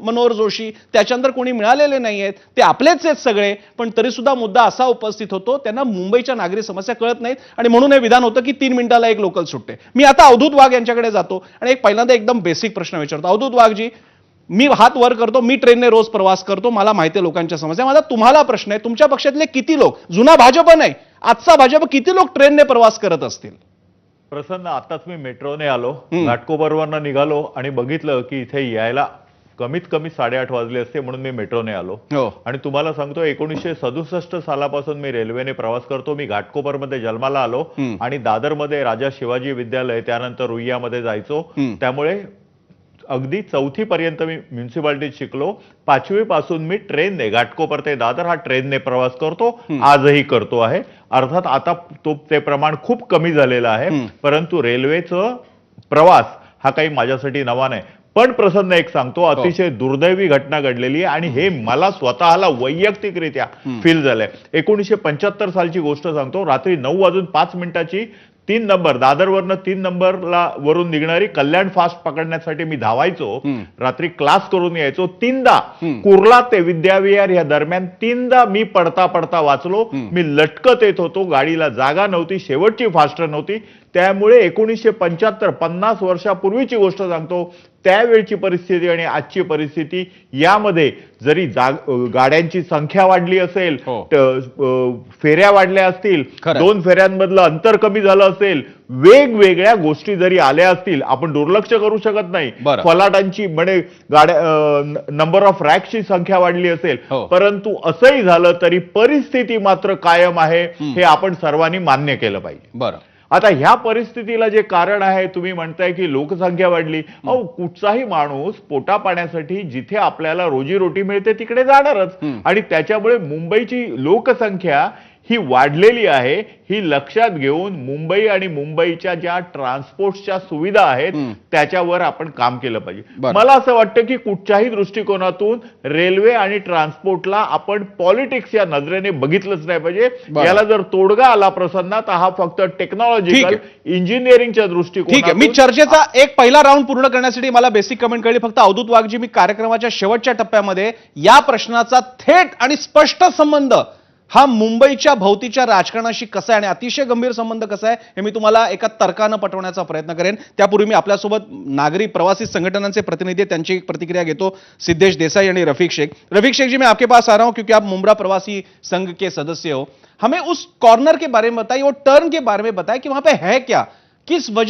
मनोहर जोशी, त्याच्यानंतर कोणी मिळालेले नाहीयेत, ते आपलेच आहेत सगळे, पण तरी सुद्धा मुद्दा असा उपस्थित होतो, त्यांना मुंबईच्या नागरी समस्या कळत नाहीत आणि म्हणून हे विधान होतं की 3 मिनिटाला एक लोकल सुटते. मी आता अवधूत वाघ यांच्याकडे जातो आणि एक पहिल्यांदा एकदम बेसिक प्रश्न विचारतो. अवधूत वाघजी, मी हात वर करतो, मी ट्रेनने रोज प्रवास करतो, मला माहिती आहे लोकांच्या समस्या. माझा तुम्हाला प्रश्न आहे, तुमच्या पक्षातले किती लोक, जुना भाजप नाही आजचा भाजप, किती लोक ट्रेनने प्रवास करत असतील? प्रसन्न, आताच मी मेट्रोने आलो, घाटकोपरवरनं निघालो आणि बघितलं की इथे यायला कमीत कमी 8:30 वाजले असते, म्हणून मी मेट्रोने आलो. आणि तुम्हाला सांगतो 1967 सालापासून मी रेल्वेने प्रवास करतो. मी घाटकोपरमध्ये जन्माला आलो आणि दादरमध्ये राजा शिवाजी विद्यालय, त्यानंतर रुईयामध्ये जायचो. त्यामुळे अगदी 4थी पर्यंत मी म्युन्सिपालिटीत शिकलो. 5वी पासून मी ट्रेनने घाटकोपर ते दादर हा ट्रेनने प्रवास करतो, आजही करतो आहे. अर्थात आता ते प्रमाण खूप कमी झालेलं आहे, परंतु रेल्वेचं प्रवास हा काही माझ्यासाठी नवा नाही. पण प्रसन्न एक सांगतो, अतिशय दुर्दैवी घटना घडलेली आहे आणि हे मला स्वतःला वैयक्तिकरित्या फील झालंय. 1975 सालची गोष्ट सांगतो. रात्री 9:05 3 नंबर दादरवरनं 3 नंबरला वरून निघणारी कल्याण फास्ट पकडण्यासाठी मी धावायचो. रात्री क्लास करून यायचो. 3दा कुर्ला ते विद्याविहार या दरम्यान 3दा मी पडता पडता वाचलो. मी लटकत येत होतो, गाडीला जागा नव्हती, शेवटची फास्टर नव्हती. त्यामुळे 1975 50 वर्षापूर्वीची गोष्ट सांगतो, त्यावेळची परिस्थिती आणि आजची परिस्थिती यामध्ये जरी गाड्यांची संख्या वाढली असेल, फेऱ्या वाढल्या असतील, 2 फेऱ्यांमधलं अंतर कमी झालं असेल, वेगवेगळ्या गोष्टी जरी आल्या असतील, आपण दुर्लक्ष करू शकत नाही. फलाटांची म्हणजे गाड्या नंबर ऑफ रॅक्सची संख्या वाढली असेल, परंतु असंही झालं तरी परिस्थिती मात्र कायम आहे, हे आपण सर्वांनी मान्य केलं पाहिजे. आता ह्या परिस्थितीला जे कारण आहे, तुम्ही म्हणताय की लोकसंख्या वाढली. अहो, कुठचाही माणूस पोटा पाण्यासाठी जिथे आपल्याला रोजीरोटी मिळते तिकडे जाणारच, आणि त्याच्यामुळे मुंबईची लोकसंख्या ही वाढलेली आहे. ही लक्षात घेऊन मुंबई आणि मुंबईच्या ज्या ट्रान्सपोर्टच्या सुविधा आहेत त्याच्यावर आपण काम केलं पाहिजे. मला असं वाटतं की कुठच्याही दृष्टिकोनातून रेल्वे आणि ट्रान्सपोर्टला आपण पॉलिटिक्स या नजरेने बघितलंच नाही पाहिजे. याला जर तोडगा आला प्रसन्न, तर हा फक्त टेक्नॉलॉजिकल इंजिनिअरिंगच्या दृष्टिकोनातून. मी चर्चेचा एक पहिला राऊंड पूर्ण करण्यासाठी मला बेसिक कमेंट कळली. फक्त अवधूत वाघजी, मी कार्यक्रमाच्या शेवटच्या टप्प्यामध्ये या प्रश्नाचा थेट आणि स्पष्ट संबंध हा मुंबईच्या भोवतीच्या राजकारणाशी कसा आहे आणि अतिशय गंभीर संबंध कसा आहे हे मी तुम्हाला एका तर्कानं पटवण्याचा प्रयत्न करेन. त्यापूर्वी मी आपल्यासोबत नागरी प्रवासी संघटनांचे प्रतिनिधी त्यांची एक प्रतिक्रिया घेतो. सिद्धेश देसाई आणि रफीक शेख. रफीक शेख जी, मैं आपके पास आ रहा हूं क्योंकि आप मुंब्रा प्रवासी संघ के सदस्य हो. हमें उस कॉर्नर के बारे में बताइए, वो टर्न के बारे में बताइए कि वहां पे है क्या, किस वजह